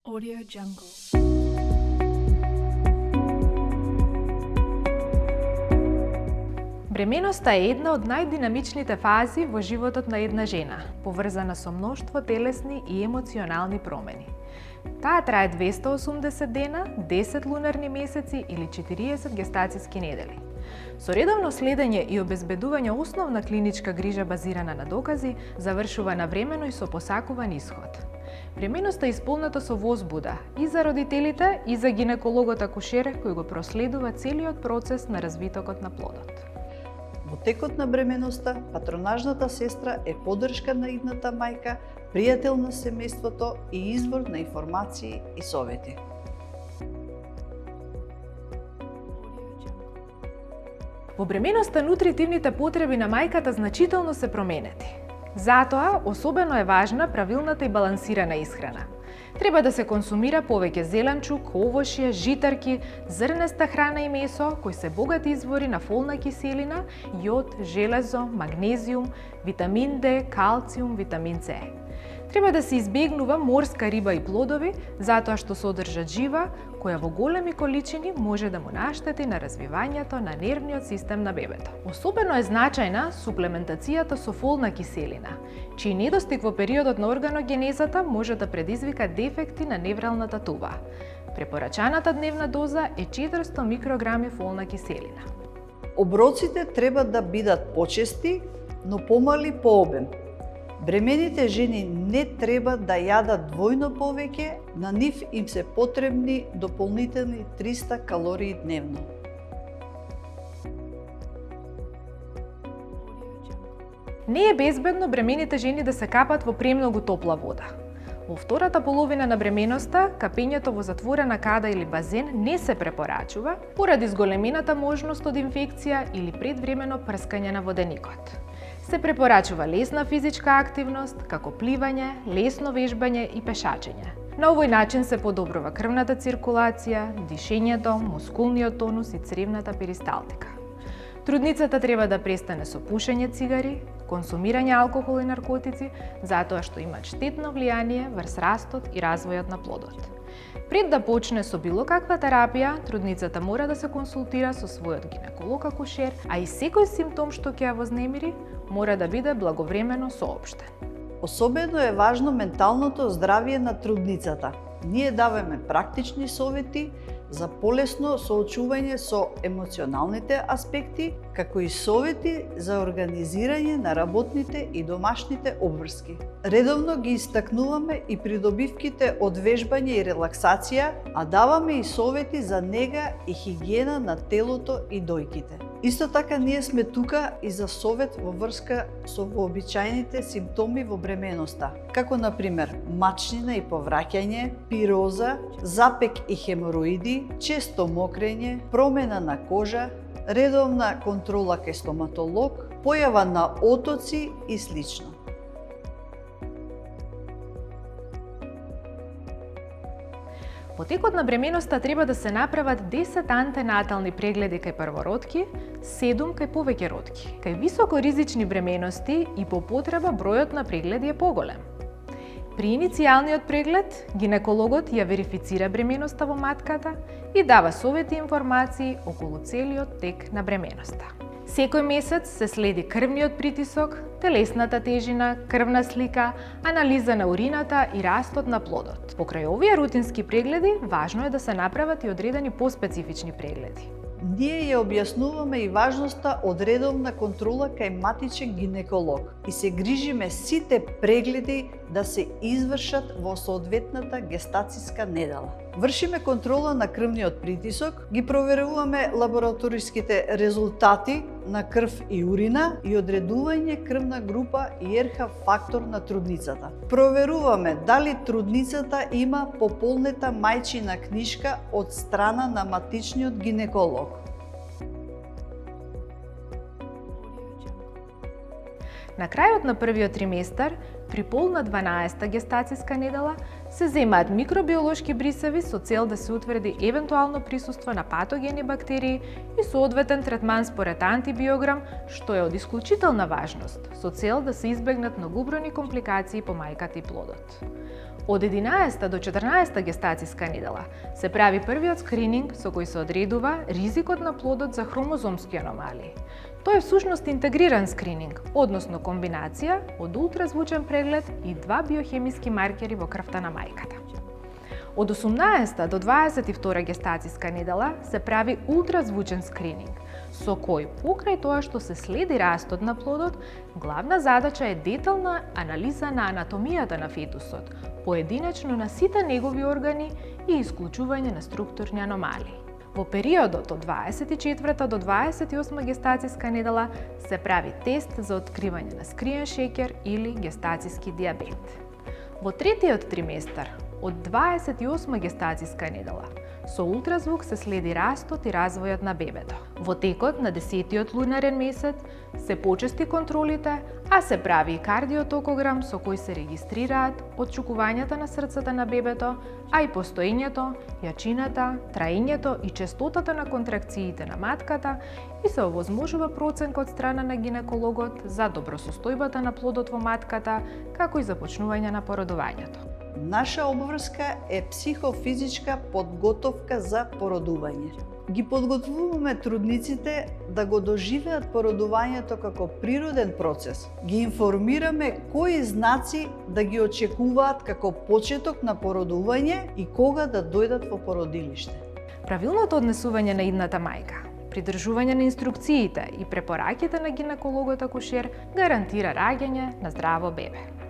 Audio Jungle. Бременоста е една од најдинамичните фази во животот на една жена, поврзана со мноштво телесни и емоционални промени. Таа трае 280 дена, 10 лунарни месеци или 40 гестацијски недели. Со редовно следење и обезбедување основна клиничка грижа базирана на докази, завршува навремено и со посакуван исход. Бременоста е исполнета со возбуда и за родителите, и за гинекологот акушер кој го проследува целиот процес на развитокот на плодот. Во текот на бременоста, патронажната сестра е поддршка на идната мајка, пријател на семејството и извор на информации и совети. Во бременоста нутритивните потреби на мајката значително се променети. Затоа, особено е важна правилната и балансирана исхрана. Треба да се консумира повеќе зеленчук, овошје, житарки, зрнеста храна и месо, кои се богати извори на фолна киселина, јод, железо, магнезиум, витамин Д, калциум, витамин С. Треба да се избегнува морска риба и плодови, затоа што содржат жива, која во големи количини може да му наштети на развивањето на нервниот систем на бебето. Особено е значајна суплементацијата со фолна киселина, чиј недостиг во периодот на органогенезата може да предизвика дефекти на невралната туба. Препорачаната дневна доза е 400 микрограми фолна киселина. Оброците треба да бидат почести, но помали по обем. Бремените жени не треба да јадат двојно повеќе, на нив им се потребни дополнителни 300 калории дневно. Не е безбедно бремените жени да се капат во премногу топла вода. Во втората половина на бременоста, капењето во затворена када или базен не се препорачува поради зголемената можност од инфекција или предвремено прскање на воденикот. Се препорачува лесна физичка активност, како пливање, лесно вежбање и пешачење. На овој начин се подобрува крвната циркулација, дишењето, мускулниот тонус и цревната перисталтика. Трудницата треба да престане со пушење цигари, консумирање алкохол и наркотици, затоа што имаат штетно влијание врз растот и развојот на плодот. Пред да почне со било каква терапија, трудницата мора да се консултира со својот гинеколог акушер, а и секој симптом што ќе ја вознемири мора да биде благовремено соопштен. Особено е важно менталното здравје на трудницата. Ние даваме практични совети за полесно соочување со емоционалните аспекти, како и совети за организирање на работните и домашните обврски. Редовно ги истакнуваме и придобивките од вежбање и релаксација, а даваме и совети за нега и хигиена на телото и дојките. Исто така ние сме тука и за совет во врска со вообичајните симптоми во бременоста, како например мачнина и повраќање, пироза, запек и хемороиди, често мокрење, промена на кожа, редовна контрола кај стоматолог, појава на отоци и слично. Во текот на бременоста треба да се направат 10 антенатални прегледи кај првородки, 7 кај повеќе родки. Кај високоризични бременности и по потреба бројот на прегледи е поголем. При иницијалниот преглед, гинекологот ја верифицира бременоста во матката и дава совети и информации околу целиот тек на бременоста. Секој месец се следи крвниот притисок, телесната тежина, крвна слика, анализа на урината и растот на плодот. Покрај овие рутински прегледи, важно е да се направат и одредени поспецифични прегледи. Ние ја објаснуваме и важноста од редовна контрола кај матичен гинеколог и се грижиме сите прегледи да се извршат во соодветната гестацијска недела. Вршиме контрола на крвниот притисок, ги проверуваме лабораториските резултати на крв и урина и одредување крвна група и РХ фактор на трудницата. Проверуваме дали трудницата има пополнета мајчина книшка од страна на матичниот гинеколог. На крајот на првиот триместар, при полна 12-та гестацијска недела, Се земаат микробиолошки брисеви со цел да се утврди евентуално присуство на патогени бактерии и соодветен третман според антибиограм, што е од исклучителна важност, со цел да се избегнат многобројни компликации по мајката и плодот. Од 11 до 14 гестацијска недела се прави првиот скрининг со кој се одредува ризикот на плодот за хромозомски аномалии. Тој е всушност интегриран скрининг, односно комбинација од ултразвучен преглед и 2 биохемиски маркери во крвта на мајката. Од 18 до 22 гестацијска недела се прави ултразвучен скрининг, со кој, покрај тоа што се следи растот на плодот, главна задача е детална анализа на анатомијата на фетусот, поединечно на сите негови органи и исклучување на структурни аномалии. Во периодот од 24 до 28 гестацијска недела се прави тест за откривање на скриен шеќер или гестацијски дијабет. Во третиот триместар, од 28 гестацијска недела, со ултразвук се следи растот и развојот на бебето. Во текот на 10-тиот лунарен месец се почести контролите, а се прави и кардиотокограм со кој се регистрираат отчукувањата на срцата на бебето, а и постоењето, јачината, траењето и честотата на контракциите на матката и се овозможува проценка од страна на гинекологот за добросостојбата на плодот во матката, како и започнување на породувањето. Наша обврска е психофизичка подготовка за породување. Ги подготвуваме трудниците да го доживеат породувањето како природен процес. Ги информираме кои знаци да ги очекуваат како почеток на породување и кога да дојдат во породилиште. Правилното однесување на идната мајка, придржување на инструкциите и препораките на гинекологот акушер гарантира раѓање на здраво бебе.